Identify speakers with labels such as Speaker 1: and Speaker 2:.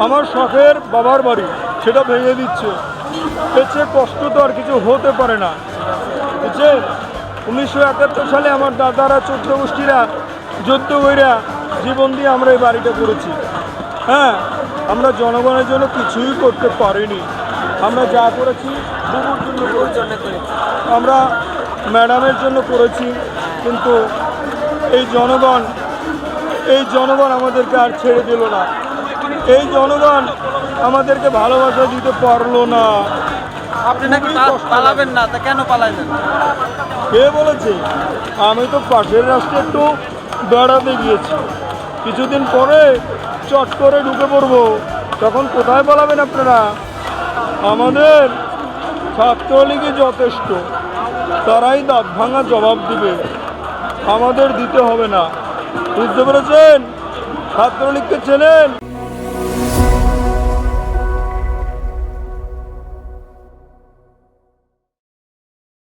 Speaker 1: আমার শখের বাবার বাড়ি সেটা ভেঙে দিচ্ছে। এর চেয়ে কষ্ট তো আর কিছু হতে পারে না, বুঝছেন? 1971 সালে আমার দাদারা 14 গোষ্ঠীরা যুদ্ধ কইরা জীবন দিয়ে আমরা এই বাড়িটা করেছি। হ্যাঁ, আমরা জনগণের জন্য কিছুই করতে পারিনি। আমরা যা করেছি বুবুর জন্য করেছি, আমরা ম্যাডামের জন্য করেছি, কিন্তু এই জনগণ আমাদেরকে আর ছেড়ে দিল না। এই জনগণ আমাদেরকে ভালোবাসা দিতে পারলো না।
Speaker 2: আপনি নাকি পালাবেন না, তা কেন পালাইলেন?
Speaker 1: কে বলেছে? আমি তো পাশের রাষ্ট্রে একটু বেড়াতে গিয়েছি, কিছুদিন পরে চট করে ঢুকে পড়বো। তখন কোথায় পালাবেন আপনারা? আমাদের ছাত্রলীগই যথেষ্ট, তারাই দাঁত ভাঙা জবাব দিবে, আমাদের দিতে হবে না। বুঝতে পেরেছেন? ছাত্রলীগকে চেনেন?